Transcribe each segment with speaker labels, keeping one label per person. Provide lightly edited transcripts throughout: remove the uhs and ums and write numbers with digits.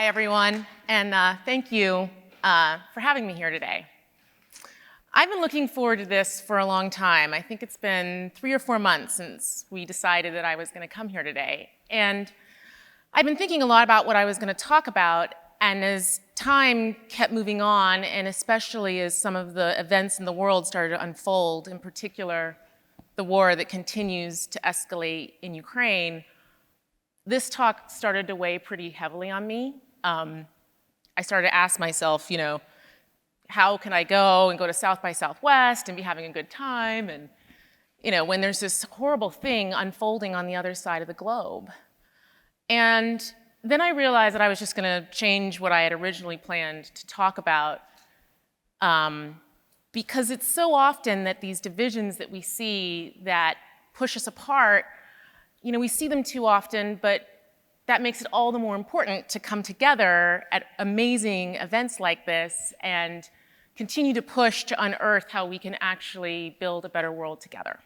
Speaker 1: Hi, everyone, and thank you for having me here today. I've been looking forward to this for a long time. I think it's been 3 or 4 months since we decided that I was going to come here today. And I've been thinking a lot about what I was going to talk about, and as time kept moving on, and especially as some of the events in the world started to unfold, in particular, the war that continues to escalate in Ukraine, this talk started to weigh pretty heavily on me. I started to ask myself, how can I go and go to South by Southwest and be having a good time? And, when there's this horrible thing unfolding on the other side of the globe. And then I realized that I was just going to change what I had originally planned to talk about, because it's so often that these divisions that we see that push us apart, we see them too often, but that makes it all the more important to come together at amazing events like this and continue to push to unearth how we can actually build a better world together.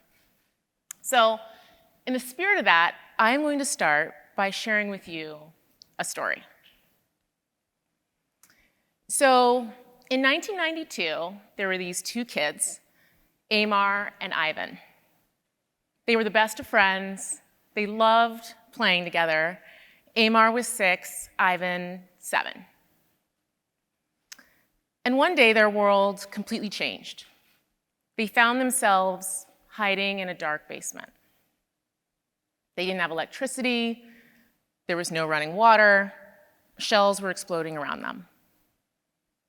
Speaker 1: So, in the spirit of that, I'm going to start by sharing with you a story. So, in 1992, there were these 2 kids, Amar and Ivan. They were the best of friends. They loved playing together. Amar was 6, Ivan 7. And one day their world completely changed. They found themselves hiding in a dark basement. They didn't have electricity, there was no running water, shells were exploding around them.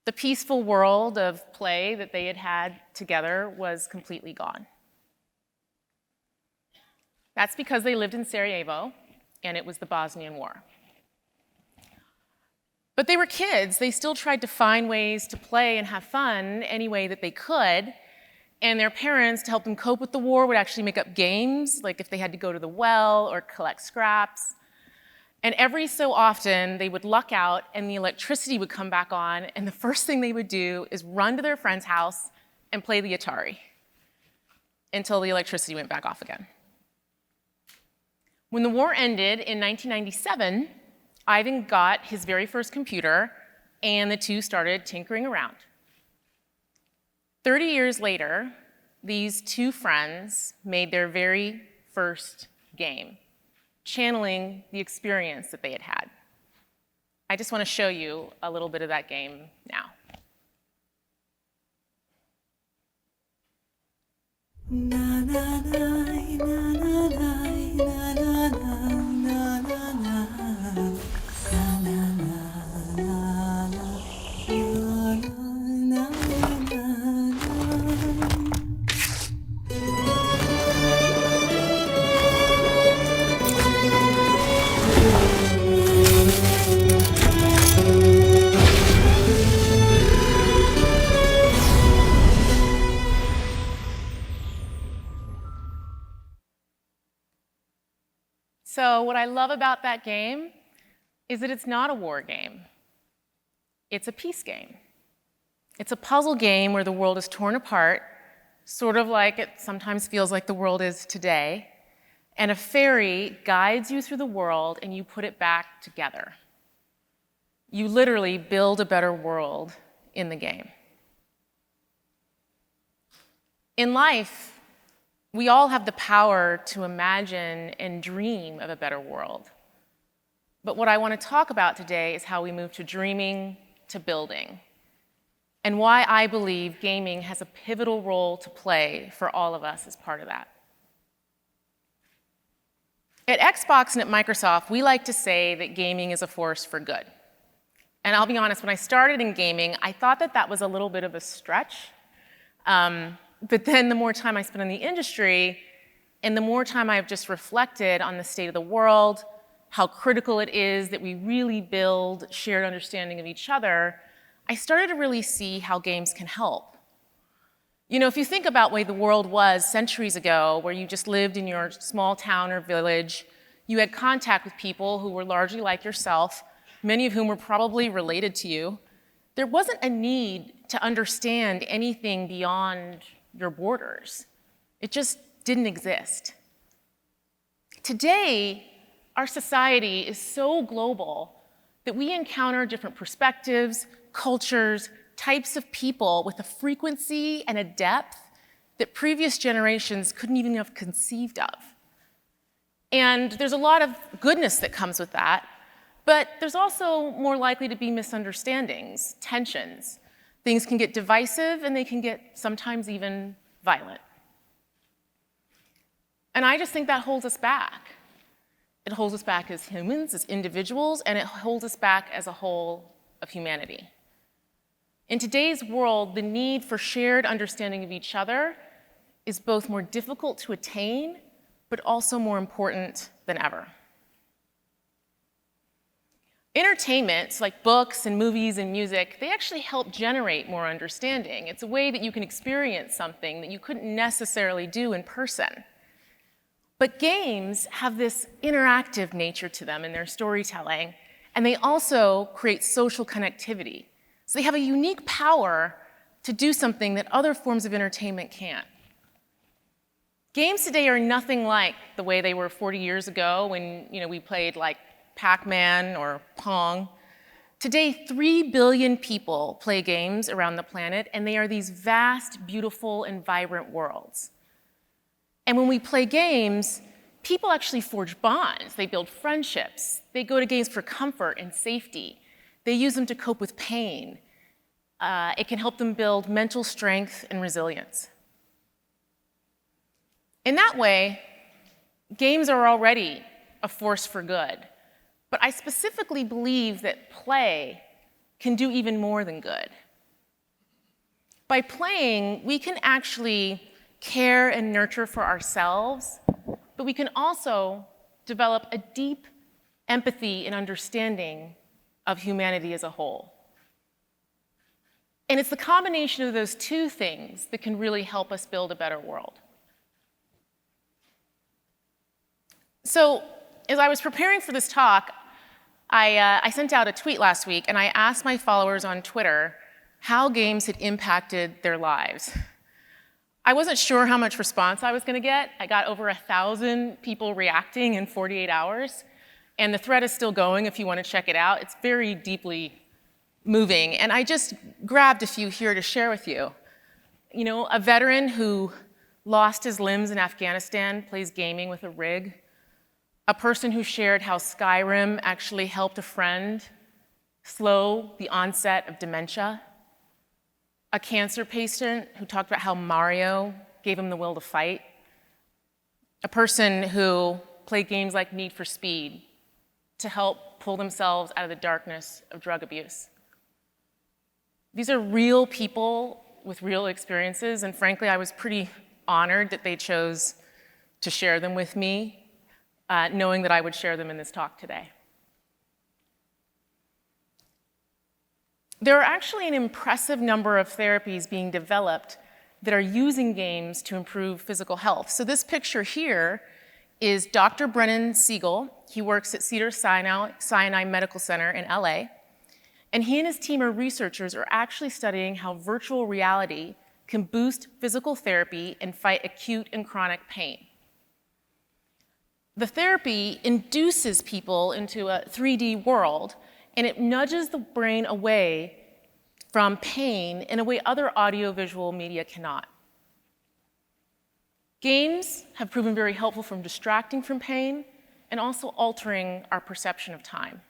Speaker 1: The peaceful world of play that they had had together was completely gone. That's because they lived in Sarajevo, and it was the Bosnian War. But they were kids. They still tried to find ways to play and have fun any way that they could, and their parents, to help them cope with the war, would actually make up games, like if they had to go to the well or collect scraps. And every so often, they would luck out, and the electricity would come back on, and the first thing they would do is run to their friend's house and play the Atari until the electricity went back off again. When the war ended in 1997, Ivan got his very first computer, and the 2 started tinkering around. 30 years later, these 2 friends made their very first game, channeling the experience that they had had. I just want to show you a little bit of that game now. Na na na na na na na na na na. So what I love about that game is that it's not a war game. It's a peace game. It's a puzzle game where the world is torn apart, sort of like it sometimes feels like the world is today, and a fairy guides you through the world and you put it back together. You literally build a better world in the game. In life, we all have the power to imagine and dream of a better world. But what I want to talk about today is how we move to dreaming to building, and why I believe gaming has a pivotal role to play for all of us as part of that. At Xbox and at Microsoft, we like to say that gaming is a force for good. And I'll be honest, when I started in gaming, I thought that that was a little bit of a stretch. But then the more time I spent in the industry, and the more time I've just reflected on the state of the world, how critical it is that we really build shared understanding of each other, I started to really see how games can help. If you think about the way the world was centuries ago, where you just lived in your small town or village, you had contact with people who were largely like yourself, many of whom were probably related to you, there wasn't a need to understand anything beyond your borders. It just didn't exist. Today, our society is so global that we encounter different perspectives, cultures, types of people with a frequency and a depth that previous generations couldn't even have conceived of. And there's a lot of goodness that comes with that, but there's also more likely to be misunderstandings, tensions. Things can get divisive and they can get sometimes even violent. And I just think that holds us back. It holds us back as humans, as individuals, and it holds us back as a whole of humanity. In today's world, the need for shared understanding of each other is both more difficult to attain, but also more important than ever. Entertainment, like books and movies and music, they actually help generate more understanding. It's a way that you can experience something that you couldn't necessarily do in person. But games have this interactive nature to them in their storytelling, and they also create social connectivity. So they have a unique power to do something that other forms of entertainment can't. Games today are nothing like the way they were 40 years ago when we played like Pac-Man or Pong. Today, 3 billion people play games around the planet, and they are these vast, beautiful, and vibrant worlds. And when we play games, people actually forge bonds. They build friendships. They go to games for comfort and safety. They use them to cope with pain. It can help them build mental strength and resilience. In that way, games are already a force for good. But I specifically believe that play can do even more than good. By playing, we can actually care and nurture for ourselves, but we can also develop a deep empathy and understanding of humanity as a whole. And it's the combination of those two things that can really help us build a better world. So, as I was preparing for this talk, I sent out a tweet last week, and I asked my followers on Twitter how games had impacted their lives. I wasn't sure how much response I was going to get. I got over 1,000 people reacting in 48 hours, and the thread is still going if you want to check it out. It's very deeply moving, and I just grabbed a few here to share with you. A veteran who lost his limbs in Afghanistan plays gaming with a rig. A person who shared how Skyrim actually helped a friend slow the onset of dementia. A cancer patient who talked about how Mario gave him the will to fight. A person who played games like Need for Speed to help pull themselves out of the darkness of drug abuse. These are real people with real experiences, and frankly, I was pretty honored that they chose to share them with me, knowing that I would share them in this talk today. There are actually an impressive number of therapies being developed that are using games to improve physical health. So this picture here is Dr. Brennan Siegel. He works at Cedars-Sinai Medical Center in LA. And he and his team of researchers are actually studying how virtual reality can boost physical therapy and fight acute and chronic pain. The therapy induces people into a 3D world, and it nudges the brain away from pain in a way other audiovisual media cannot. Games have proven very helpful from distracting from pain and also altering our perception of time.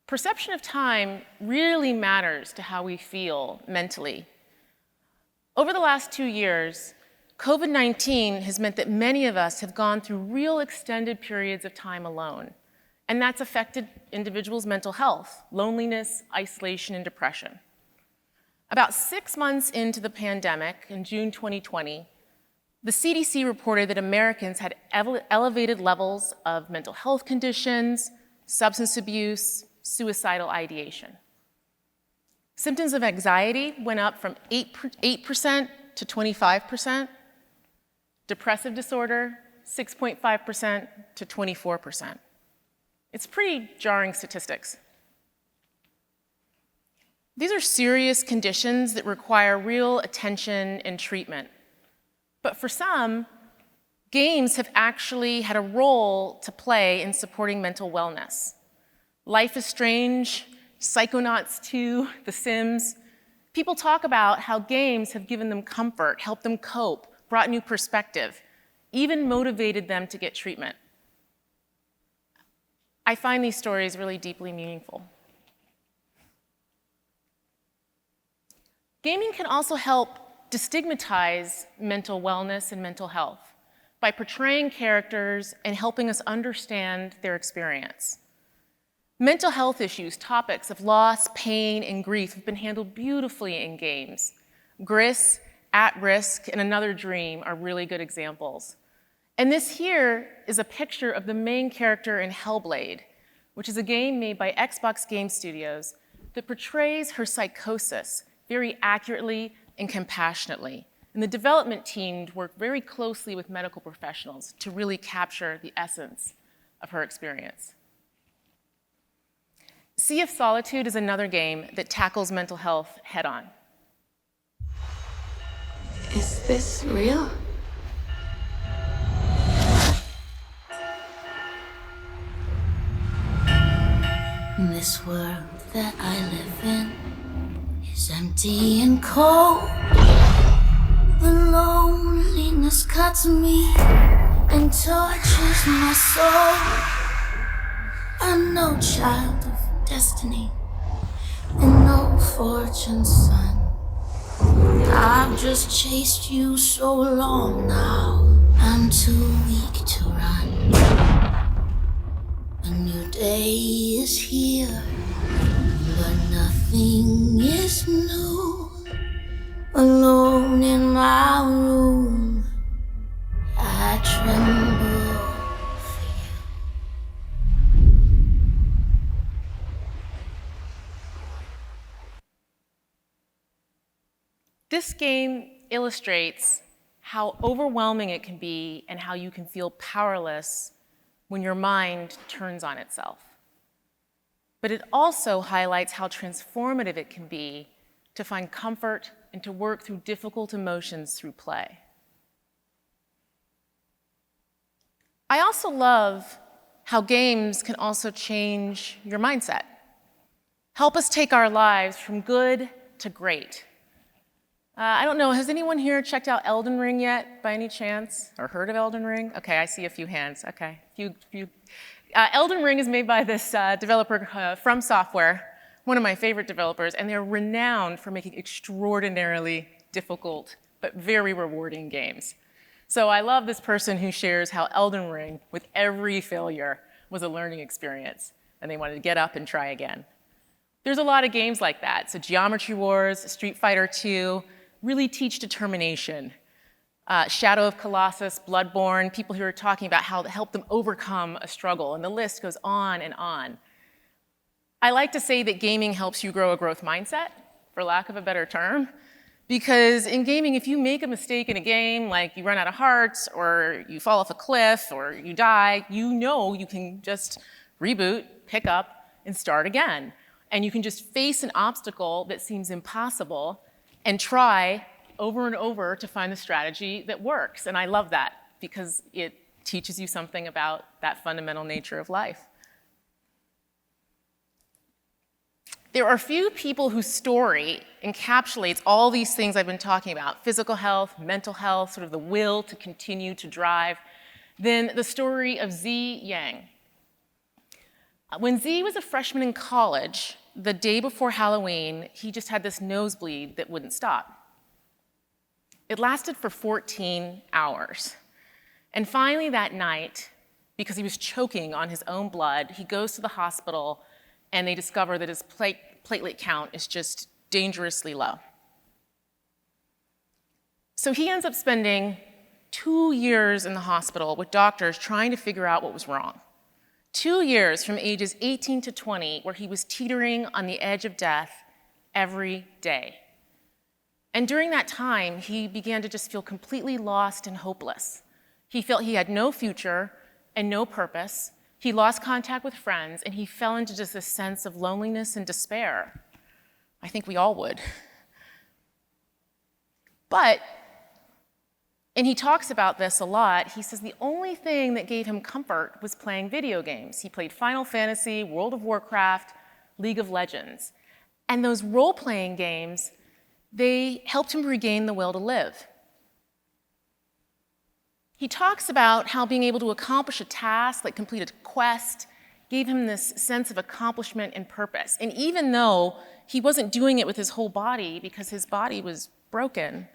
Speaker 1: Perception of time really matters to how we feel mentally. Over the last 2 years, COVID-19 has meant that many of us have gone through real extended periods of time alone, and that's affected individuals' mental health, loneliness, isolation, and depression. About 6 months into the pandemic, in June 2020, the CDC reported that Americans had elevated levels of mental health conditions, substance abuse, suicidal ideation. Symptoms of anxiety went up from 8% to 25%. Depressive disorder, 6.5% to 24%. It's pretty jarring statistics. These are serious conditions that require real attention and treatment. But for some, games have actually had a role to play in supporting mental wellness. Life is Strange, Psychonauts 2, The Sims. People talk about how games have given them comfort, helped them cope, brought new perspective, even motivated them to get treatment. I find these stories really deeply meaningful. Gaming can also help destigmatize mental wellness and mental health by portraying characters and helping us understand their experience. Mental health issues, topics of loss, pain, and grief have been handled beautifully in games. Gris, At Risk, and Another Dream are really good examples. And this here is a picture of the main character in Hellblade, which is a game made by Xbox Game Studios that portrays her psychosis very accurately and compassionately. And the development team worked very closely with medical professionals to really capture the essence of her experience. Sea of Solitude is another game that tackles mental health head-on.
Speaker 2: Is this real?
Speaker 3: This world that I live in is empty and cold. The loneliness cuts me and tortures my soul. I'm no child of destiny and no fortune's son. I've just chased you so long now, I'm too weak to run. A new day is here, but nothing is new. Alone in my room, I tremble for you.
Speaker 1: This game illustrates how overwhelming it can be and how you can feel powerless when your mind turns on itself. But it also highlights how transformative it can be to find comfort and to work through difficult emotions through play. I also love how games can also change your mindset, help us take our lives from good to great. I don't know, has anyone here checked out Elden Ring yet, by any chance? Or heard of Elden Ring? Okay, I see a few hands. Okay, Elden Ring is made by this developer From Software, one of my favorite developers, and they're renowned for making extraordinarily difficult but very rewarding games. So I love this person who shares how Elden Ring, with every failure, was a learning experience, and they wanted to get up and try again. There's a lot of games like that. So Geometry Wars, Street Fighter II, really teach determination. Shadow of Colossus, Bloodborne, people who are talking about how to help them overcome a struggle, and the list goes on and on. I like to say that gaming helps you grow a growth mindset, for lack of a better term, because in gaming, if you make a mistake in a game, like you run out of hearts, or you fall off a cliff, or you die, you know you can just reboot, pick up, and start again. And you can just face an obstacle that seems impossible and try over and over to find the strategy that works. And I love that because it teaches you something about that fundamental nature of life. There are few people whose story encapsulates all these things I've been talking about, physical health, mental health, sort of the will to continue to drive, than the story of Z Yang. When Z was a freshman in college, the day before Halloween, he just had this nosebleed that wouldn't stop. It lasted for 14 hours. And finally that night, because he was choking on his own blood, he goes to the hospital and they discover that his platelet count is just dangerously low. So he ends up spending 2 years in the hospital with doctors trying to figure out what was wrong. 2 years from ages 18 to 20, where he was teetering on the edge of death every day. And during that time, he began to just feel completely lost and hopeless. He felt he had no future and no purpose. He lost contact with friends, and he fell into just this sense of loneliness and despair. I think we all would. But And he talks about this a lot. He says the only thing that gave him comfort was playing video games. He played Final Fantasy, World of Warcraft, League of Legends. And those role-playing games, they helped him regain the will to live. He talks about how being able to accomplish a task, like complete a quest, gave him this sense of accomplishment and purpose. And even though he wasn't doing it with his whole body because his body was broken,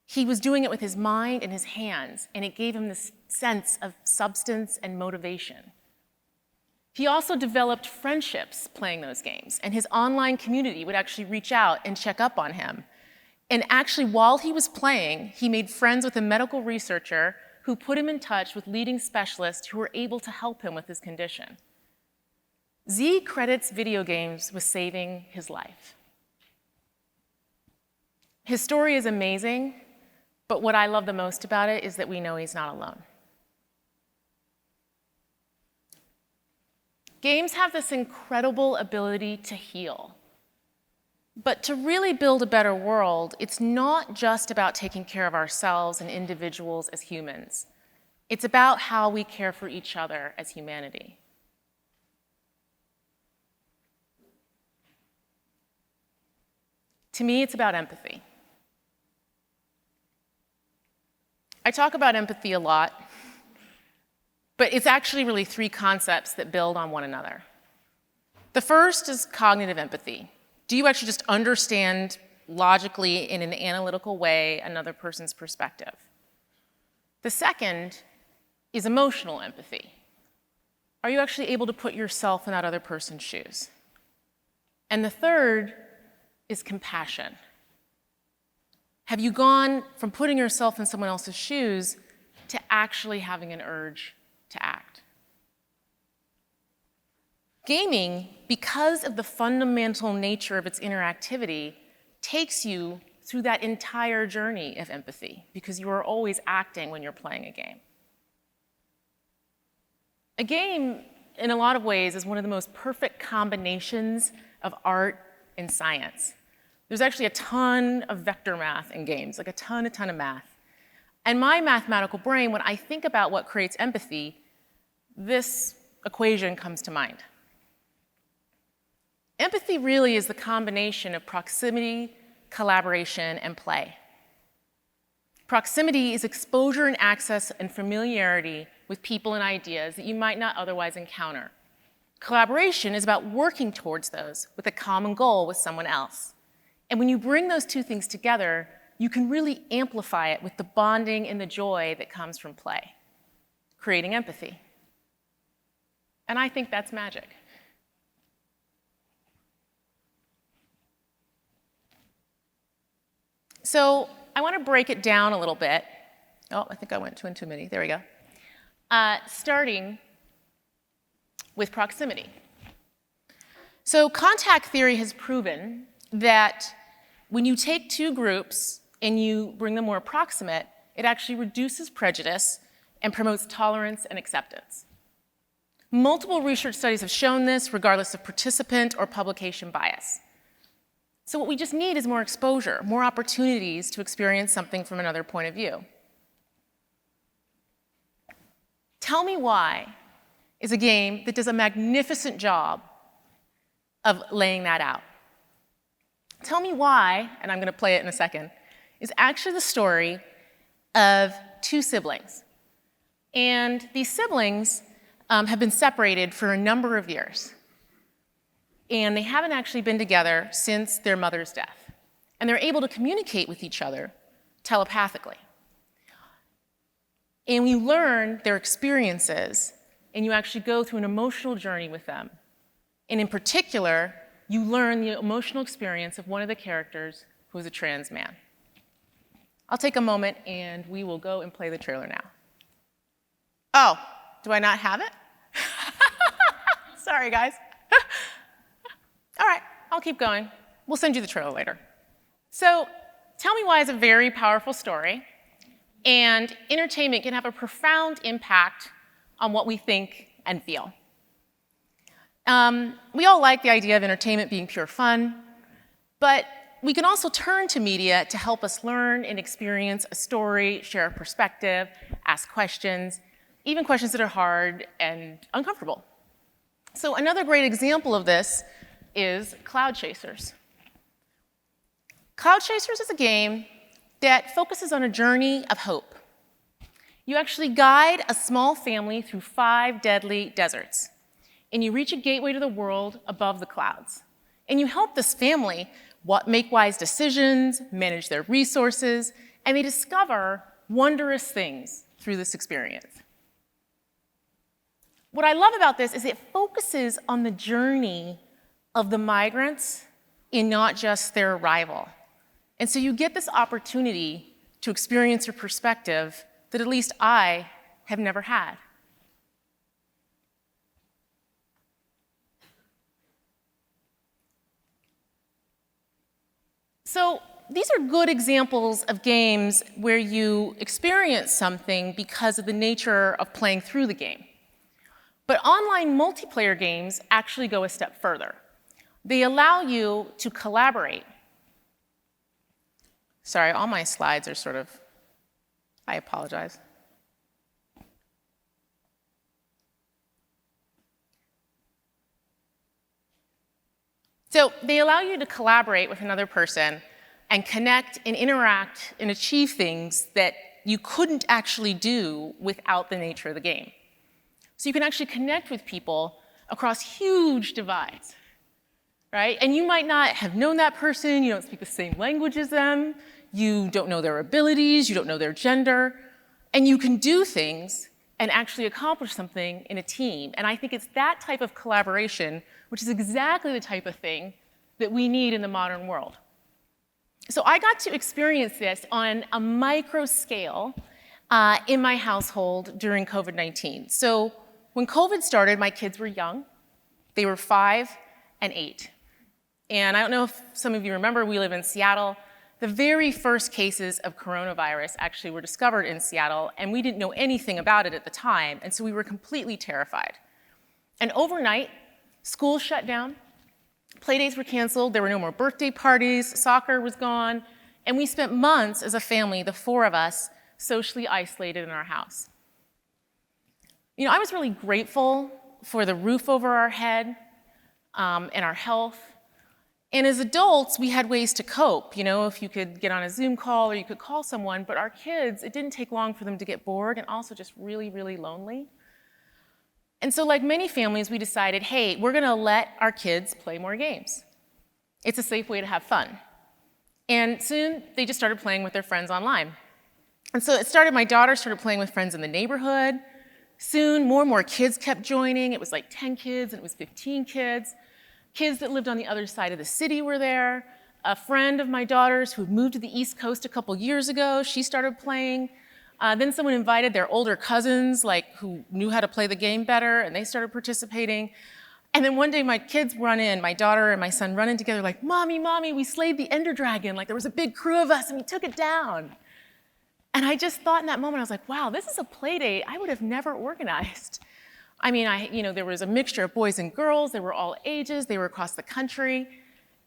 Speaker 1: he was doing it with his mind and his hands, and it gave him this sense of substance and motivation. He also developed friendships playing those games, and his online community would actually reach out and check up on him. And actually, while he was playing, he made friends with a medical researcher who put him in touch with leading specialists who were able to help him with his condition. Z credits video games with saving his life. His story is amazing, but what I love the most about it is that we know he's not alone. Games have this incredible ability to heal. But to really build a better world, it's not just about taking care of ourselves and individuals as humans. It's about how we care for each other as humanity. To me, it's about empathy. I talk about empathy a lot, but it's actually really three concepts that build on one another. The first is cognitive empathy. Do you actually just understand logically in an analytical way another person's perspective? The second is emotional empathy. Are you actually able to put yourself in that other person's shoes? And the third is compassion. Have you gone from putting yourself in someone else's shoes to actually having an urge to act? Gaming, because of the fundamental nature of its interactivity, takes you through that entire journey of empathy because you are always acting when you're playing a game. A game, in a lot of ways, is one of the most perfect combinations of art and science. There's actually a ton of vector math in games, like a ton of math. And my mathematical brain, when I think about what creates empathy, this equation comes to mind. Empathy really is the combination of proximity, collaboration, and play. Proximity is exposure and access and familiarity with people and ideas that you might not otherwise encounter. Collaboration is about working towards those with a common goal with someone else. And when you bring those two things together, you can really amplify it with the bonding and the joy that comes from play, creating empathy. And I think that's magic. So I want to break it down a little bit. Oh, I think I went too many. There we go. Starting with proximity. So contact theory has proven that when you take two groups and you bring them more proximate, it actually reduces prejudice and promotes tolerance and acceptance. Multiple research studies have shown this, regardless of participant or publication bias. So what we just need is more exposure, more opportunities to experience something from another point of view. Tell Me Why is a game that does a magnificent job of laying that out. Tell Me Why, and I'm going to play it in a second, is actually the story of two siblings. And these siblings have been separated for a number of years. And they haven't actually been together since their mother's death. And they're able to communicate with each other telepathically. And you learn their experiences, and you actually go through an emotional journey with them. And in particular, you learn the emotional experience of one of the characters who is a trans man. I'll take a moment, and we will go and play the trailer now. Oh, do I not have it? Sorry, guys. All right, I'll keep going. We'll send you the trailer later. So, Tell Me Why is a very powerful story, and entertainment can have a profound impact on what we think and feel. We all like the idea of entertainment being pure fun, but we can also turn to media to help us learn and experience a story, share a perspective, ask questions, even questions that are hard and uncomfortable. So another great example of this is Cloud Chasers. Cloud Chasers is a game that focuses on a journey of hope. You actually guide a small family through 5 deadly deserts, and you reach a gateway to the world above the clouds. And you help this family make wise decisions, manage their resources, and they discover wondrous things through this experience. What I love about this is it focuses on the journey of the migrants and not just their arrival. And so you get this opportunity to experience a perspective that at least I have never had. So these are good examples of games where you experience something because of the nature of playing through the game. But online multiplayer games actually go a step further. They allow you to collaborate. Sorry, all my slides are sort of, I apologize. So they allow you to collaborate with another person and connect and interact and achieve things that you couldn't actually do without the nature of the game. So you can actually connect with people across huge divides, right? And you might not have known that person, you don't speak the same language as them, you don't know their abilities, you don't know their gender, and you can do things and actually accomplish something in a team. And I think it's that type of collaboration, which is exactly the type of thing that we need in the modern world. So I got to experience this on a micro scale in my household during COVID-19. So when COVID started, my kids were young. They were 5 and 8. And I don't know if some of you remember, we live in Seattle. The very first cases of coronavirus actually were discovered in Seattle, and we didn't know anything about it at the time, and so we were completely terrified. And overnight, schools shut down, playdates were canceled, there were no more birthday parties, soccer was gone, and we spent months as a family, the 4 of us, socially isolated in our house. You know, I was really grateful for the roof over our head and our health. And as adults, we had ways to cope. You know, if you could get on a Zoom call or you could call someone, but our kids, it didn't take long for them to get bored and also just really, really lonely. And so like many families, we decided, hey, we're gonna let our kids play more games. It's a safe way to have fun. And soon, they just started playing with their friends online. And so it started, my daughter started playing with friends in the neighborhood. Soon, more and more kids kept joining. It was like 10 kids, and it was 15 kids. Kids that lived on the other side of the city were there. A friend of my daughter's who moved to the East Coast a couple years ago, she started playing. Then someone invited their older cousins, who knew how to play the game better, and they started participating. And then one day my kids run in, my daughter and my son run in together like, Mommy, Mommy, we slayed the Ender Dragon. Like there was a big crew of us and we took it down. And I just thought in that moment, I was like, wow, this is a play date I would have never organized. I mean, there was a mixture of boys and girls, they were all ages, they were across the country,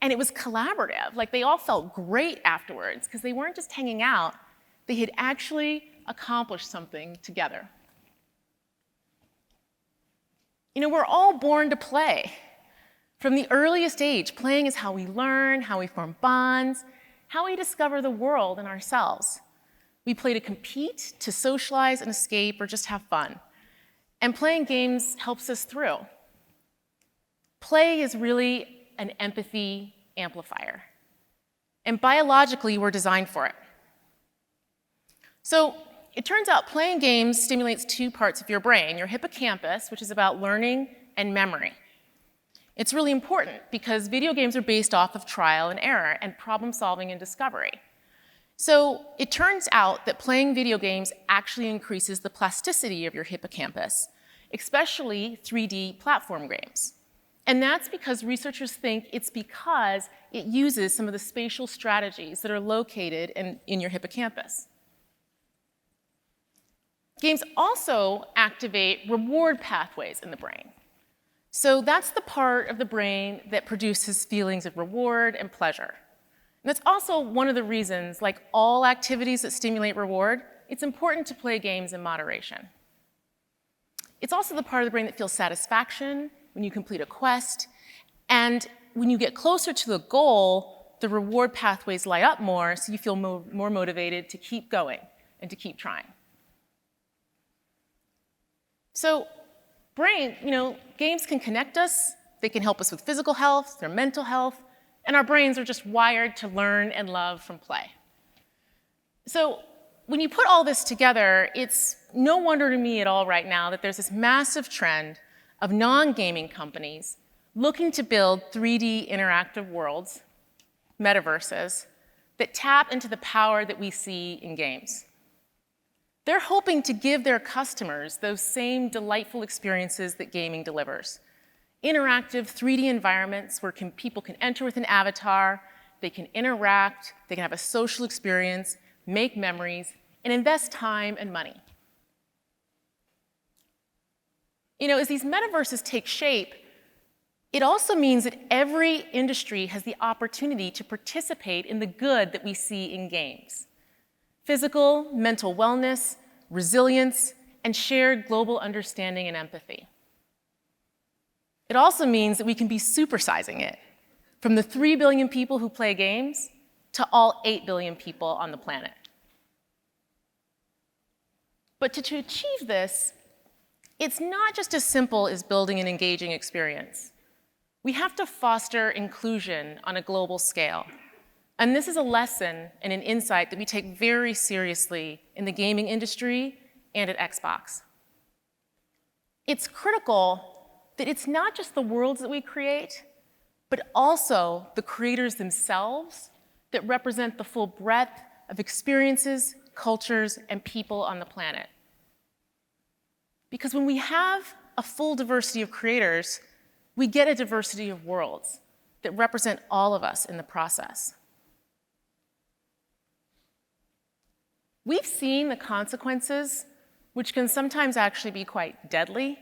Speaker 1: and it was collaborative. Like they all felt great afterwards because they weren't just hanging out, they had actually accomplished something together. You know, we're all born to play. From the earliest age, playing is how we learn, how we form bonds, how we discover the world and ourselves. We play to compete, to socialize and escape, or just have fun. And playing games helps us through. Play is really an empathy amplifier. And biologically, we're designed for it. So it turns out playing games stimulates 2 parts of your brain, your hippocampus, which is about learning, and memory. It's really important because video games are based off of trial and error and problem solving and discovery. So it turns out that playing video games actually increases the plasticity of your hippocampus, especially 3D platform games. And that's because researchers think it's because it uses some of the spatial strategies that are located in your hippocampus. Games also activate reward pathways in the brain. So that's the part of the brain that produces feelings of reward and pleasure. That's also one of the reasons, like all activities that stimulate reward, it's important to play games in moderation. It's also the part of the brain that feels satisfaction when you complete a quest, and when you get closer to the goal, the reward pathways light up more, so you feel more motivated to keep going and to keep trying. So games can connect us, they can help us with physical health, their mental health, and our brains are just wired to learn and love from play. So when you put all this together, it's no wonder to me at all right now that there's this massive trend of non-gaming companies looking to build 3D interactive worlds, metaverses, that tap into the power that we see in games. They're hoping to give their customers those same delightful experiences that gaming delivers. Interactive 3D environments where people can enter with an avatar, they can interact, they can have a social experience, make memories, and invest time and money. As these metaverses take shape, it also means that every industry has the opportunity to participate in the good that we see in games. Physical, mental wellness, resilience, and shared global understanding and empathy. It also means that we can be supersizing it, from the 3 billion people who play games to all 8 billion people on the planet. But to achieve this, it's not just as simple as building an engaging experience. We have to foster inclusion on a global scale. And this is a lesson and an insight that we take very seriously in the gaming industry and at Xbox. It's critical that it's not just the worlds that we create, but also the creators themselves that represent the full breadth of experiences, cultures, and people on the planet. Because when we have a full diversity of creators, we get a diversity of worlds that represent all of us in the process. We've seen the consequences, which can sometimes actually be quite deadly,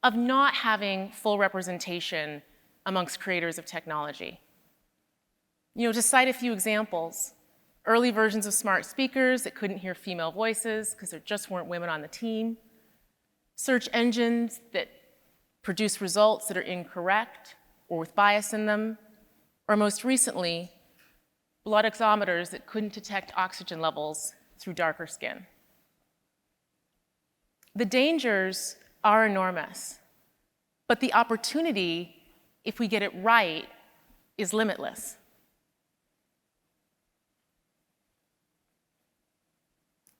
Speaker 1: of not having full representation amongst creators of technology. To cite a few examples, early versions of smart speakers that couldn't hear female voices because there just weren't women on the team, search engines that produce results that are incorrect or with bias in them, or most recently, blood oximeters that couldn't detect oxygen levels through darker skin. The dangers are enormous, but the opportunity, if we get it right, is limitless.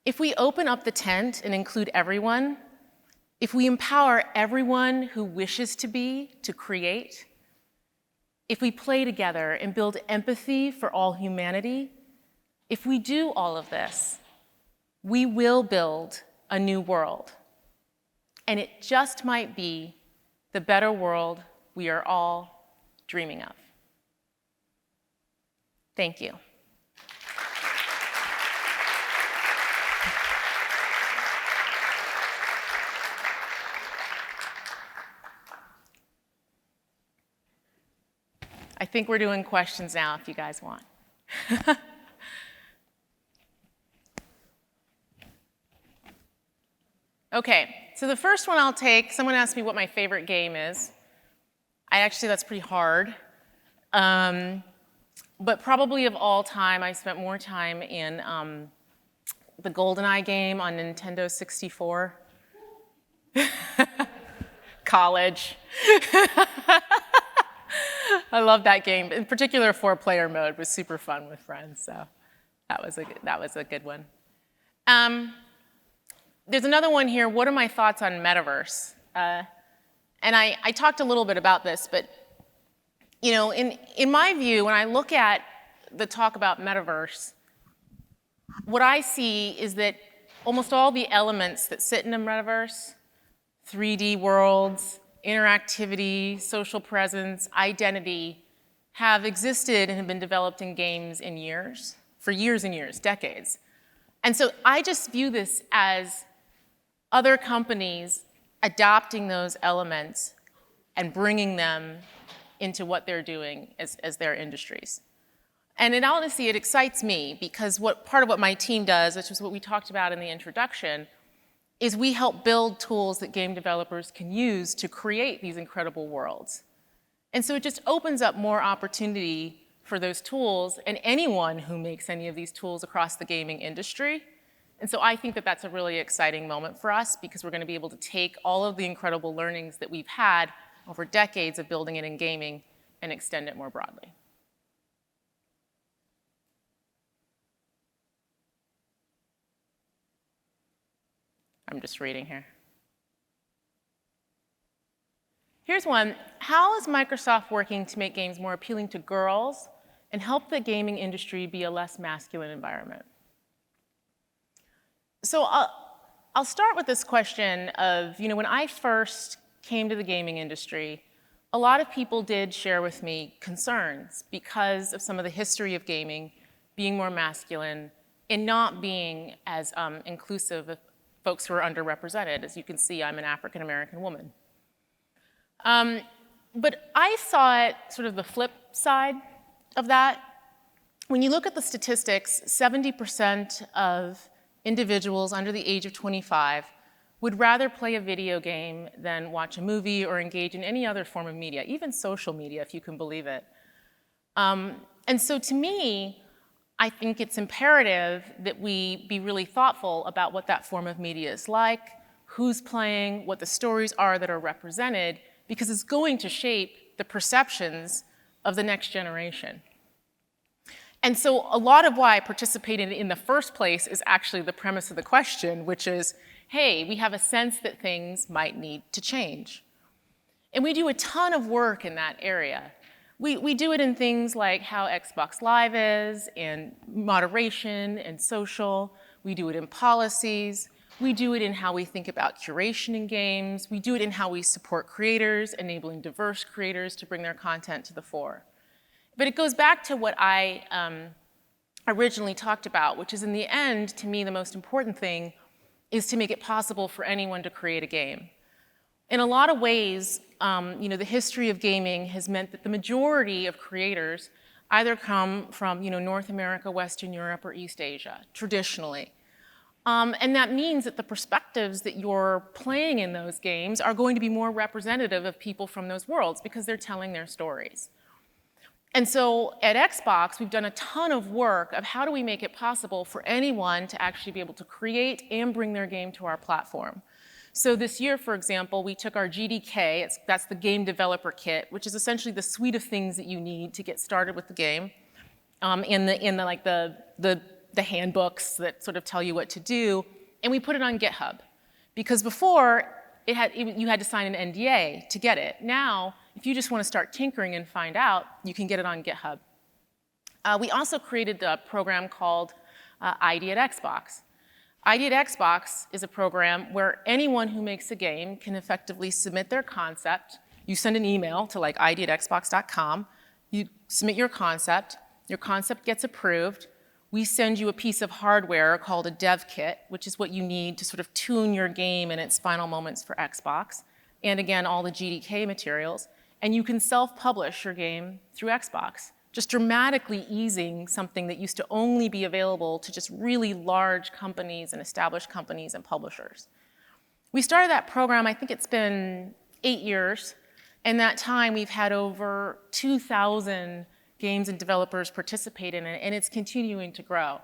Speaker 1: If we open up the tent and include everyone, if we empower everyone who wishes to create, if we play together and build empathy for all humanity, if we do all of this, we will build a new world. And it just might be the better world we are all dreaming of. Thank you. I think we're doing questions now if you guys want. Okay, so the first one I'll take, someone asked me what my favorite game is. That's pretty hard. But probably of all time, I spent more time in the GoldenEye game on Nintendo 64. College. I love that game. In particular, 4-player mode was super fun with friends, so that was a good one. There's another one here. What are my thoughts on metaverse? And I talked a little bit about this, but in my view, when I look at the talk about metaverse, what I see is that almost all the elements that sit in a metaverse, 3D worlds, interactivity, social presence, identity, have existed and have been developed in games for years and years, decades. And so I just view this as other companies adopting those elements and bringing them into what they're doing as their industries. And in honesty, it excites me because part of what my team does, which is what we talked about in the introduction, is we help build tools that game developers can use to create these incredible worlds. And so it just opens up more opportunity for those tools and anyone who makes any of these tools across the gaming industry. And so I think that that's a really exciting moment for us because we're going to be able to take all of the incredible learnings that we've had over decades of building it in gaming and extend it more broadly. I'm just reading here. Here's one. How is Microsoft working to make games more appealing to girls and help the gaming industry be a less masculine environment? So I'll start with this question of, when I first came to the gaming industry, a lot of people did share with me concerns because of some of the history of gaming being more masculine and not being as inclusive of folks who are underrepresented. As you can see, I'm an African-American woman. But I saw it sort of the flip side of that. When you look at the statistics, 70% of individuals under the age of 25 would rather play a video game than watch a movie or engage in any other form of media, even social media, if you can believe it. And so to me, I think it's imperative that we be really thoughtful about what that form of media is like, who's playing, what the stories are that are represented, because it's going to shape the perceptions of the next generation. And so a lot of why I participated in the first place is actually the premise of the question, which is, hey, we have a sense that things might need to change. And we do a ton of work in that area. We do it in things like how Xbox Live is, and moderation and social. We do it in policies. We do it in how we think about curation in games. We do it in how we support creators, enabling diverse creators to bring their content to the fore. But it goes back to what I originally talked about, which is in the end, to me, the most important thing is to make it possible for anyone to create a game. In a lot of ways, the history of gaming has meant that the majority of creators either come from North America, Western Europe, or East Asia, traditionally. And that means that the perspectives that you're playing in those games are going to be more representative of people from those worlds because they're telling their stories. And so at Xbox, we've done a ton of work of how do we make it possible for anyone to actually be able to create and bring their game to our platform. So this year, for example, we took our GDK, that's the Game Developer Kit, which is essentially the suite of things that you need to get started with the game, in the handbooks that sort of tell you what to do, and we put it on GitHub. Because before, you had to sign an NDA to get it. Now, if you just want to start tinkering and find out, you can get it on GitHub. We also created a program called ID at Xbox. ID at Xbox is a program where anyone who makes a game can effectively submit their concept. You send an email to id@xbox.com. You submit your concept gets approved. We send you a piece of hardware called a dev kit, which is what you need to sort of tune your game in its final moments for Xbox. And again, all the GDK materials. And you can self-publish your game through Xbox, just dramatically easing something that used to only be available to just really large companies and established companies and publishers. We started that program, I think it's been 8 years. In that time, we've had over 2,000 games and developers participate in it, and it's continuing to grow.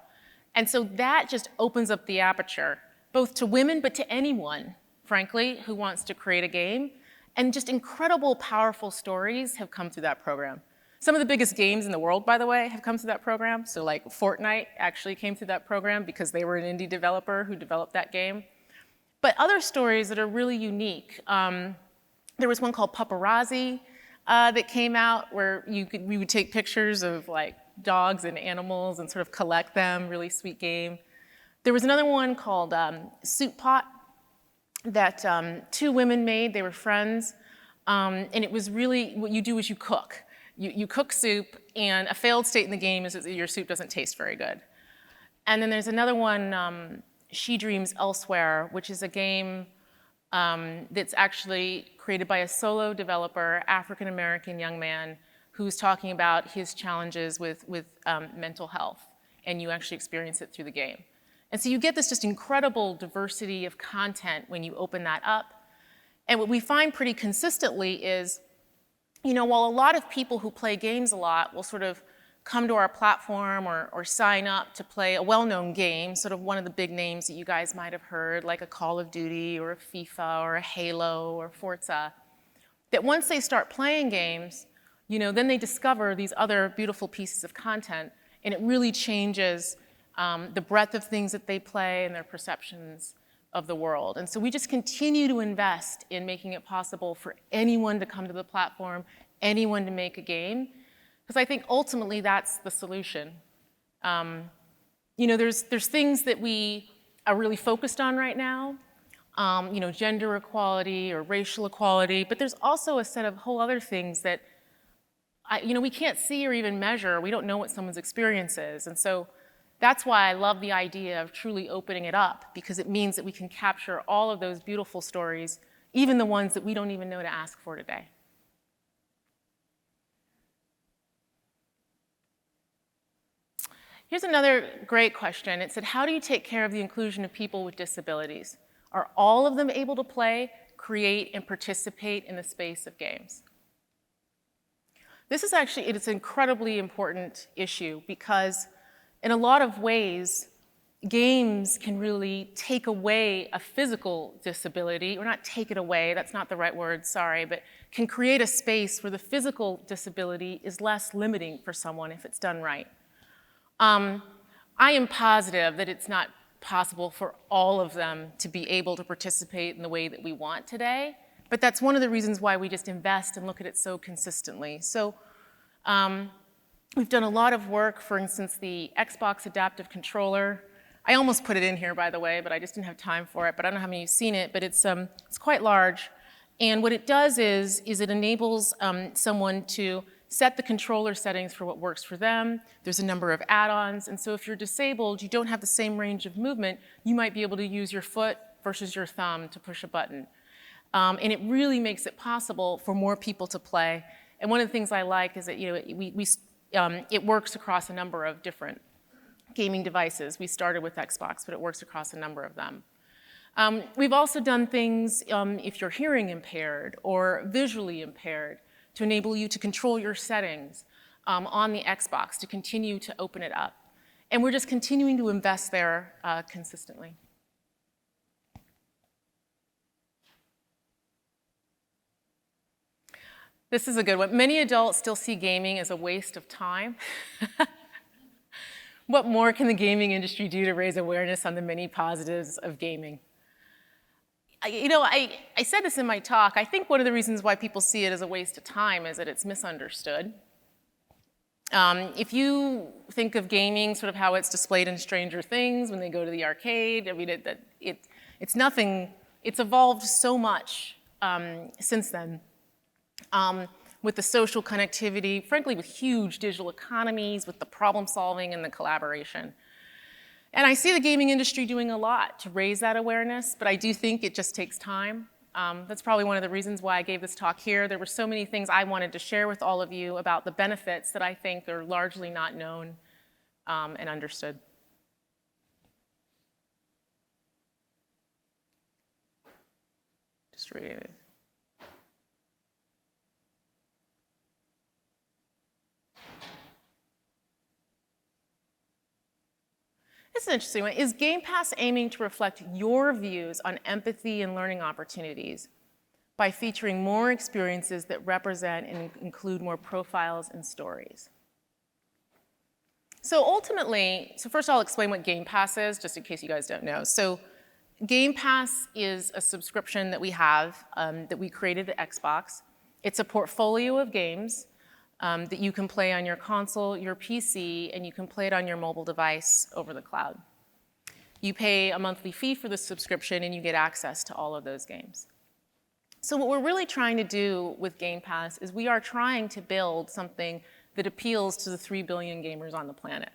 Speaker 1: And so that just opens up the aperture, both to women, but to anyone, frankly, who wants to create a game. And just incredible, powerful stories have come through that program. Some of the biggest games in the world, by the way, have come through that program. So like Fortnite actually came through that program because they were an indie developer who developed that game. But other stories that are really unique. There was one called Paparazzi that came out where we would take pictures of like dogs and animals and sort of collect them, really sweet game. There was another one called Soup Pot that 2 women made. They were friends. And it was really, what you do is you cook. You cook soup, and a failed state in the game is that your soup doesn't taste very good. And then there's another one, She Dreams Elsewhere, which is a game that's actually created by a solo developer, African-American young man, who's talking about his challenges with mental health, and you actually experience it through the game. And so you get this just incredible diversity of content when you open that up. And what we find pretty consistently is, while a lot of people who play games a lot will sort of come to our platform or sign up to play a well-known game, sort of one of the big names that you guys might have heard, like a Call of Duty or a FIFA or a Halo or Forza, that once they start playing games, then they discover these other beautiful pieces of content, and it really changes the breadth of things that they play and their perceptions of the world. And so we just continue to invest in making it possible for anyone to come to the platform, anyone to make a game, because I think ultimately that's the solution. There's things that we are really focused on right now, gender equality or racial equality, but there's also a set of whole other things that we can't see or even measure. We don't know what someone's experience is. And so that's why I love the idea of truly opening it up, because it means that we can capture all of those beautiful stories, even the ones that we don't even know to ask for today. Here's another great question. It said, how do you take care of the inclusion of people with disabilities? Are all of them able to play, create, and participate in the space of games? This is actually, it's an incredibly important issue, because in a lot of ways, games can really take away a physical disability, or not take it away, that's not the right word, sorry, but can create a space where the physical disability is less limiting for someone if it's done right. I am positive that it's not possible for all of them to be able to participate in the way that we want today, but that's one of the reasons why we just invest and look at it so consistently. So we've done a lot of work, for instance, the Xbox Adaptive Controller. I almost put it in here, by the way, but I just didn't have time for it, but I don't know how many of you've seen it, but it's quite large. And what it does is it enables someone to set the controller settings for what works for them. There's a number of add-ons, and so if you're disabled, you don't have the same range of movement, you might be able to use your foot versus your thumb to push a button. And it really makes it possible for more people to play. And one of the things I like is that it works across a number of different gaming devices. We started with Xbox, but it works across a number of them. We've also done things if you're hearing impaired or visually impaired, to enable you to control your settings on the Xbox, to continue to open it up. And we're just continuing to invest there consistently. This is a good one. Many adults still see gaming as a waste of time. What more can the gaming industry do to raise awareness on the many positives of gaming? I said this in my talk. I think one of the reasons why people see it as a waste of time is that it's misunderstood. If you think of gaming, sort of how it's displayed in Stranger Things when they go to the arcade, I mean, it's nothing. It's evolved so much since then. With the social connectivity, frankly, with huge digital economies, with the problem solving and the collaboration. And I see the gaming industry doing a lot to raise that awareness, but I do think it just takes time. That's probably one of the reasons why I gave this talk here. There were so many things I wanted to share with all of you about the benefits that I think are largely not known and understood. Just reading it. This is an interesting one. Is Game Pass aiming to reflect your views on empathy and learning opportunities by featuring more experiences that represent and include more profiles and stories? So ultimately, first I'll explain what Game Pass is, just in case you guys don't know. So Game Pass is a subscription that we have that we created at Xbox. It's a portfolio of games that you can play on your console, your PC, and you can play it on your mobile device over the cloud. You pay a monthly fee for the subscription and you get access to all of those games. So what we're really trying to do with Game Pass is we are trying to build something that appeals to the 3 billion gamers on the planet,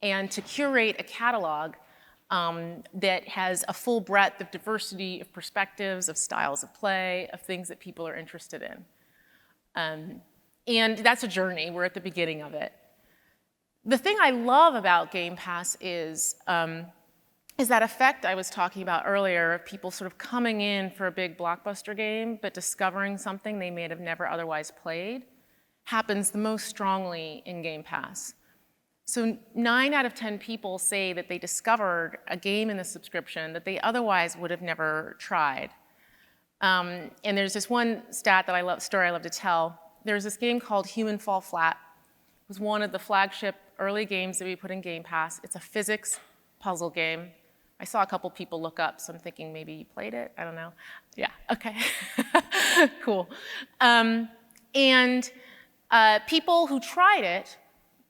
Speaker 1: and to curate a catalog that has a full breadth of diversity of perspectives, of styles of play, of things that people are interested in. And that's a journey. We're at the beginning of it. The thing I love about Game Pass is that effect I was talking about earlier of people sort of coming in for a big blockbuster game, but discovering something they may have never otherwise played, happens the most strongly in Game Pass. So 9 out of 10 people say that they discovered a game in the subscription that they otherwise would have never tried. And there's this one story I love to tell. There's this game called Human Fall Flat. It was one of the flagship early games that we put in Game Pass. It's a physics puzzle game. I saw a couple people look up, so I'm thinking maybe you played it. I don't know. Yeah, okay. Cool. People who tried it,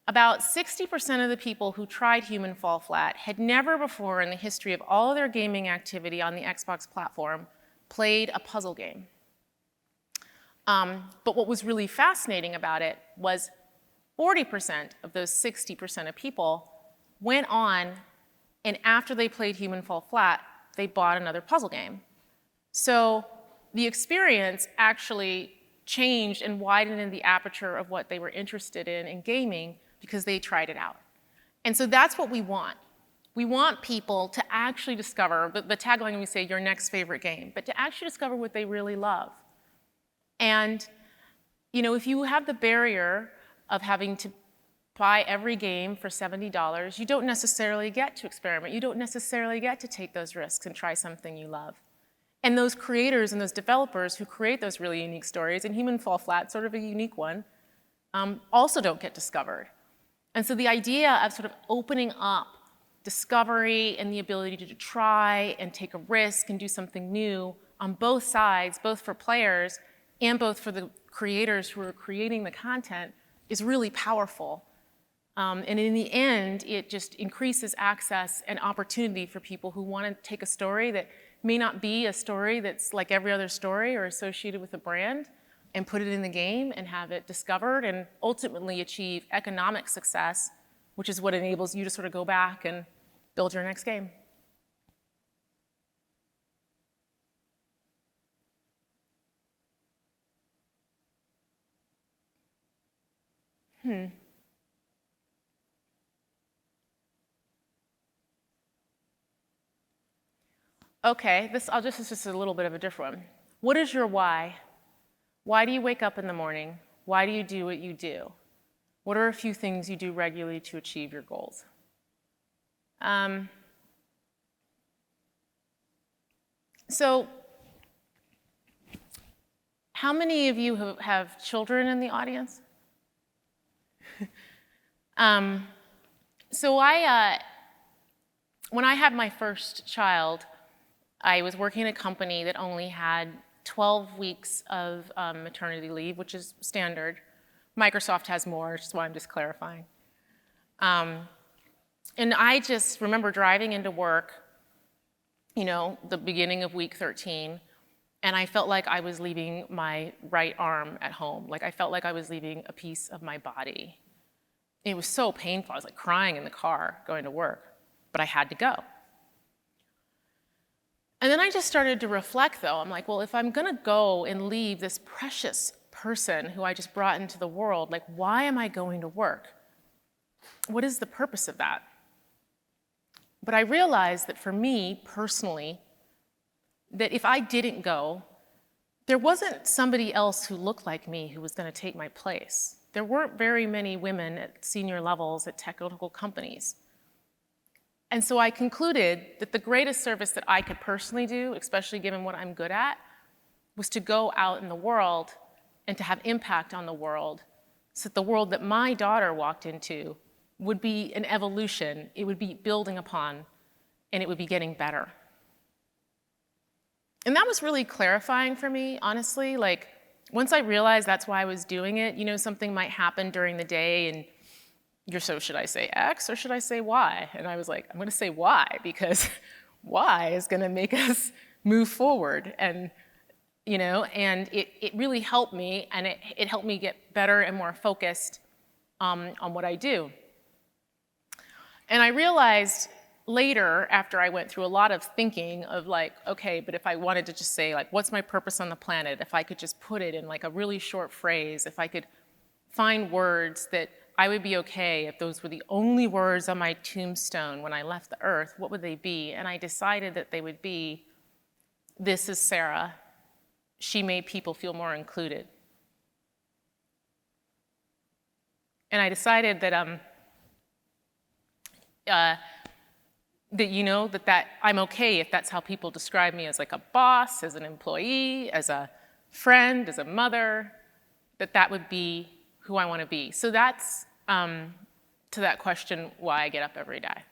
Speaker 1: about 60% of the people who tried Human Fall Flat had never before in the history of all of their gaming activity on the Xbox platform played a puzzle game. But what was really fascinating about it was 40% of those 60% of people went on, and after they played Human Fall Flat, they bought another puzzle game. So the experience actually changed and widened in the aperture of what they were interested in gaming because they tried it out. And so that's what we want. We want people to actually discover, the tagline we say, your next favorite game, but to actually discover what they really love. And if you have the barrier of having to buy every game for $70, you don't necessarily get to experiment. You don't necessarily get to take those risks and try something you love. And those creators and those developers who create those really unique stories, and Human Fall Flat, sort of a unique one, also don't get discovered. And so the idea of sort of opening up discovery and the ability to try and take a risk and do something new on both sides, both for players and both for the creators who are creating the content, is really powerful. And in the end, it just increases access and opportunity for people who want to take a story that may not be a story that's like every other story or associated with a brand, and put it in the game and have it discovered and ultimately achieve economic success, which is what enables you to sort of go back and build your next game. Okay, this is just a little bit of a different one. What is your why? Why do you wake up in the morning? Why do you do what you do? What are a few things you do regularly to achieve your goals? So, how many of you have children in the audience? So when I had my first child, I was working in a company that only had 12 weeks of maternity leave, which is standard. Microsoft has more, which is why I'm just clarifying. And I just remember driving into work, the beginning of week 13, and I felt like I was leaving my right arm at home. Like I felt like I was leaving a piece of my body. It was so painful. I was like crying in the car going to work, but I had to go. And then I just started to reflect, though. I'm like, well, if I'm going to go and leave this precious person who I just brought into the world, like, why am I going to work? What is the purpose of that? But I realized that for me, personally, that if I didn't go, there wasn't somebody else who looked like me who was going to take my place. There weren't very many women at senior levels at technical companies. And so I concluded that the greatest service that I could personally do, especially given what I'm good at, was to go out in the world and to have impact on the world so that the world that my daughter walked into would be an evolution, it would be building upon, and it would be getting better. And that was really clarifying for me, honestly. Like, once I realized that's why I was doing it, something might happen during the day and so should I say X or should I say Y? And I was like, I'm going to say Y because Y is going to make us move forward. And, and it really helped me, and it helped me get better and more focused on what I do. And I realized later, after I went through a lot of thinking of like, okay, but if I wanted to just say like, what's my purpose on the planet? If I could just put it in like a really short phrase, if I could find words that I would be okay if those were the only words on my tombstone when I left the earth, what would they be? And I decided that they would be, "This is Sarah. She made people feel more included." And I decided that that I'm okay if that's how people describe me, as like a boss, as an employee, as a friend, as a mother, that would be who I want to be. So that's, to that question, why I get up every day.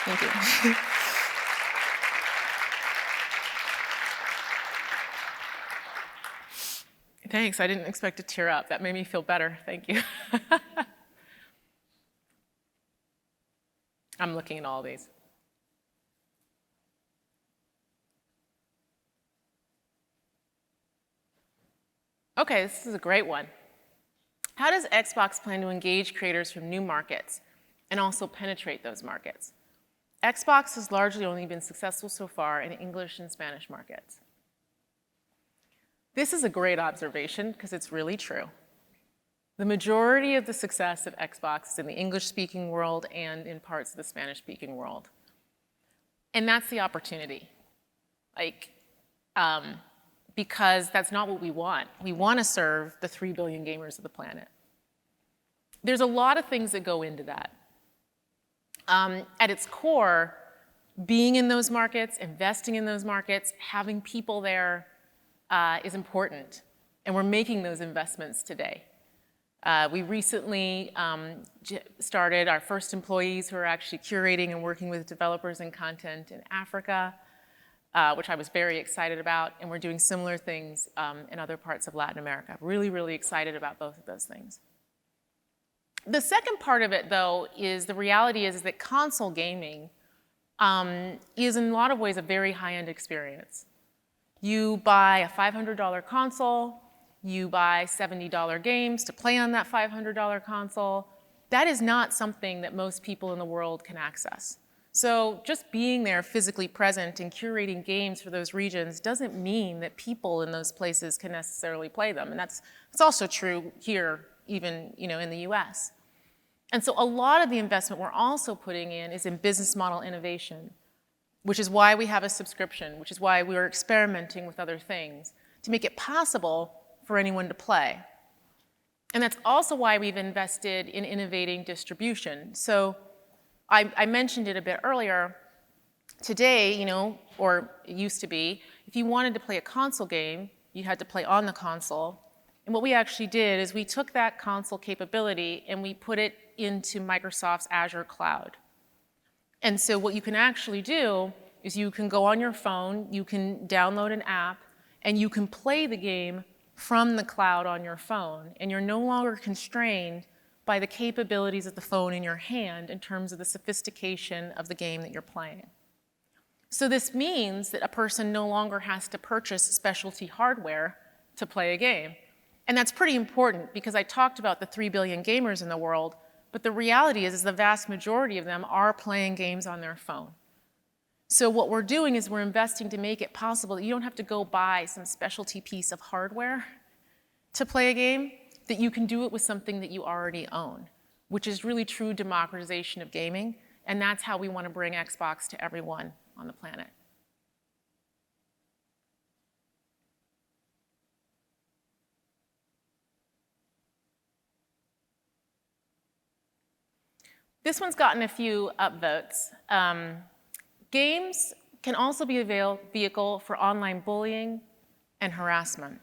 Speaker 1: Thank you. Thanks, I didn't expect to tear up. That made me feel better, thank you. I'm looking at all these. Okay, this is a great one. How does Xbox plan to engage creators from new markets and also penetrate those markets? Xbox has largely only been successful so far in English and Spanish markets. This is a great observation because it's really true. The majority of the success of Xbox is in the English-speaking world and in parts of the Spanish-speaking world. And that's the opportunity. Because that's not what we want. We want to serve the 3 billion gamers of the planet. There's a lot of things that go into that. At its core, being in those markets, investing in those markets, having people there is important. And we're making those investments today. We recently started our first employees who are actually curating and working with developers and content in Africa, which I was very excited about, and we're doing similar things in other parts of Latin America. Really, really excited about both of those things. The second part of it, though, is the reality is that console gaming is in a lot of ways a very high-end experience. You buy a $500 console, you buy $70 games to play on that $500 console. That is not something that most people in the world can access. So just being there physically present and curating games for those regions doesn't mean that people in those places can necessarily play them. And that's also true here, even in the US. And so a lot of the investment we're also putting in is in business model innovation, which is why we have a subscription, which is why we're experimenting with other things to make it possible for anyone to play. And that's also why we've invested in innovating distribution. So I mentioned it a bit earlier. Today, or it used to be, if you wanted to play a console game, you had to play on the console. And what we actually did is we took that console capability and we put it into Microsoft's Azure cloud. And so what you can actually do is you can go on your phone, you can download an app, and you can play the game from the cloud on your phone. And you're no longer constrained by the capabilities of the phone in your hand in terms of the sophistication of the game that you're playing. So this means that a person no longer has to purchase specialty hardware to play a game. And that's pretty important because I talked about the 3 billion gamers in the world, but the reality is the vast majority of them are playing games on their phone. So what we're doing is we're investing to make it possible that you don't have to go buy some specialty piece of hardware to play a game, that you can do it with something that you already own, which is really true democratization of gaming, and that's how we want to bring Xbox to everyone on the planet. This one's gotten a few upvotes. Games can also be a vehicle for online bullying and harassment.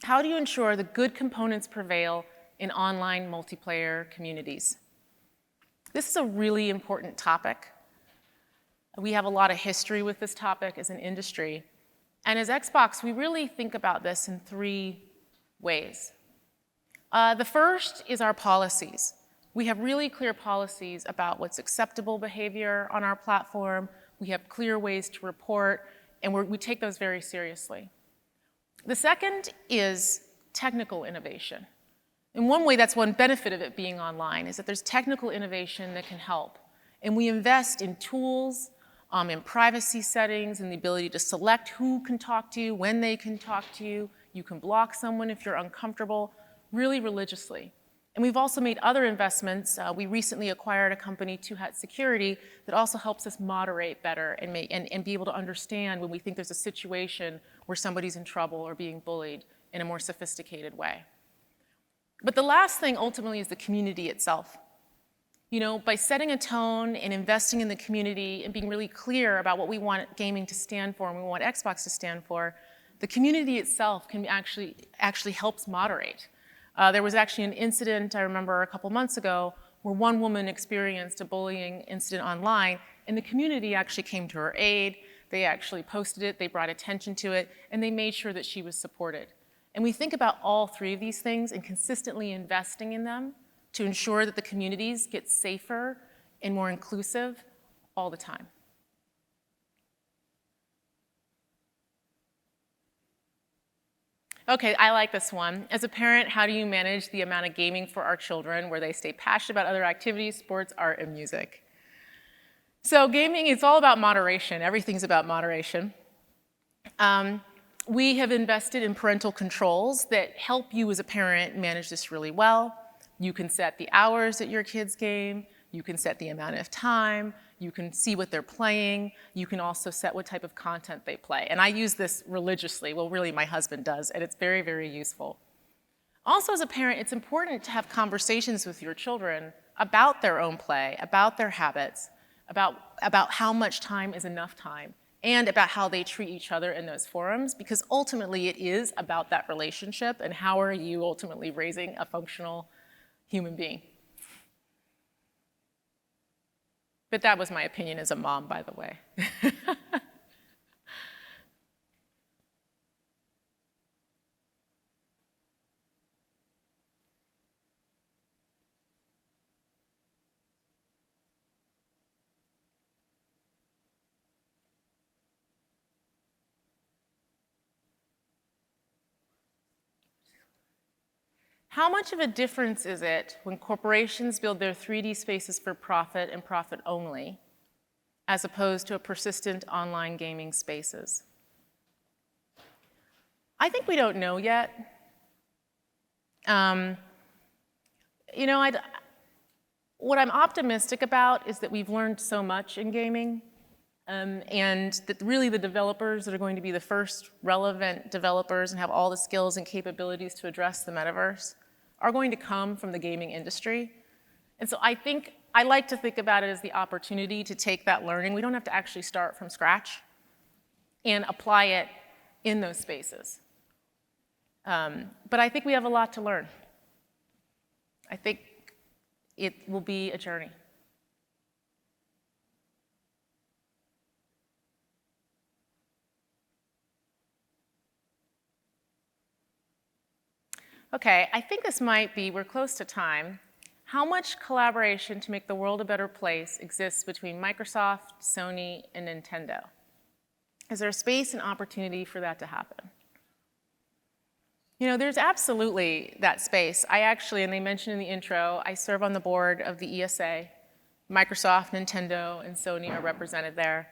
Speaker 1: How do you ensure the good components prevail in online multiplayer communities? This is a really important topic. We have a lot of history with this topic as an industry. And as Xbox, we really think about this in 3 ways. The first is our policies. We have really clear policies about what's acceptable behavior on our platform. We have clear ways to report, and we take those very seriously. The second is technical innovation. In one way, that's one benefit of it being online, is that there's technical innovation that can help. And we invest in tools in privacy settings and the ability to select who can talk to you, when they can talk to you. You can block someone if you're uncomfortable, really religiously. And we've also made other investments. We recently acquired a company, Two Hat Security, that also helps us moderate better and be able to understand when we think there's a situation where somebody's in trouble or being bullied in a more sophisticated way. But the last thing ultimately is the community itself. You know, by setting a tone and investing in the community and being really clear about what we want gaming to stand for and we want Xbox to stand for, the community itself can actually helps moderate. There was actually an incident, I remember a couple months ago, where one woman experienced a bullying incident online, and the community actually came to her aid. They actually posted it, they brought attention to it, and they made sure that she was supported. And we think about all three of these things and consistently investing in them to ensure that the communities get safer and more inclusive all the time. Okay, I like this one. As a parent, how do you manage the amount of gaming for our children where they stay passionate about other activities, sports, art, and music? So gaming, it's all about moderation. Everything's about moderation. We have invested in parental controls that help you as a parent manage this really well. You can set the hours that your kids game. You can set the amount of time. You can see what they're playing. You can also set what type of content they play. And I use this religiously. Well, really, my husband does, and it's very, very useful. Also, as a parent, it's important to have conversations with your children about their own play, about their habits, about how much time is enough time, and about how they treat each other in those forums, because ultimately it is about that relationship and how are you ultimately raising a functional human being. But that was my opinion as a mom, by the way. How much of a difference is it when corporations build their 3D spaces for profit and profit only, as opposed to a persistent online gaming spaces? I think we don't know yet. You know, what I'm optimistic about is that we've learned so much in gaming, and that really the developers that are going to be the first relevant developers and have all the skills and capabilities to address the metaverse are going to come from the gaming industry. And so I like to think about it as the opportunity to take that learning. We don't have to actually start from scratch and apply it in those spaces. But I think we have a lot to learn. I think it will be a journey. Okay, I think this might be, we're close to time. How much collaboration to make the world a better place exists between Microsoft, Sony, and Nintendo? Is there space and opportunity for that to happen? You know, there's absolutely that space. I actually, and they mentioned in the intro, I serve on the board of the ESA. Microsoft, Nintendo, and Sony are represented there.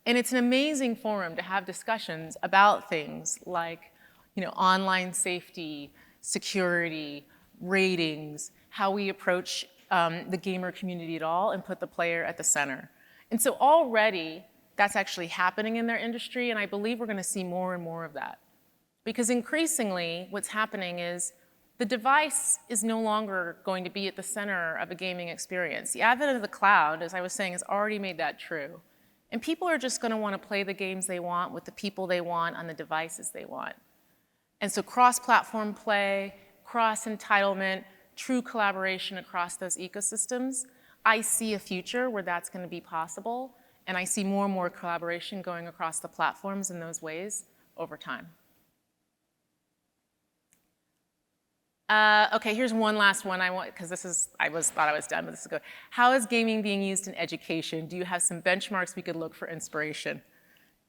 Speaker 1: And it's an amazing forum to have discussions about things like, you know, online safety, security, ratings, how we approach the gamer community at all and put the player at the center. And so already that's actually happening in their industry, and I believe we're going to see more and more of that. Because increasingly what's happening is the device is no longer going to be at the center of a gaming experience. The advent of the cloud, as I was saying, has already made that true. And people are just going to want to play the games they want with the people they want on the devices they want. And so cross-platform play, cross-entitlement, true collaboration across those ecosystems, I see a future where that's going to be possible, and I see more and more collaboration going across the platforms in those ways over time. Okay, here's one last one I want, because this is, thought I was done, but this is good. How is gaming being used in education? Do you have some benchmarks we could look for inspiration?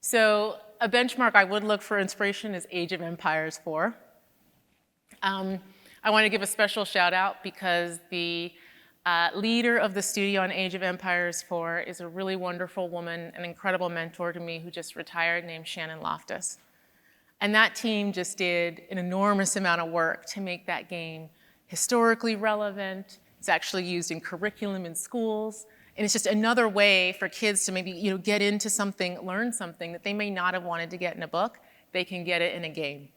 Speaker 1: So a benchmark I would look for inspiration is Age of Empires 4. I want to give a special shout out because the leader of the studio on Age of Empires 4 is a really wonderful woman, an incredible mentor to me who just retired, named Shannon Loftus. And that team just did an enormous amount of work to make that game historically relevant. It's actually used in curriculum in schools. And it's just another way for kids to maybe get into something, learn something that they may not have wanted to get in a book. They can get it in a game.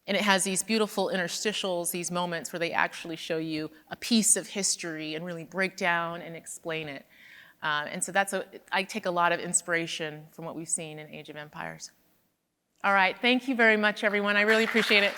Speaker 1: And it has these beautiful interstitials, these moments where they actually show you a piece of history and really break down and explain it. And so I take a lot of inspiration from what we've seen in Age of Empires. All right, thank you very much, everyone. I really appreciate it.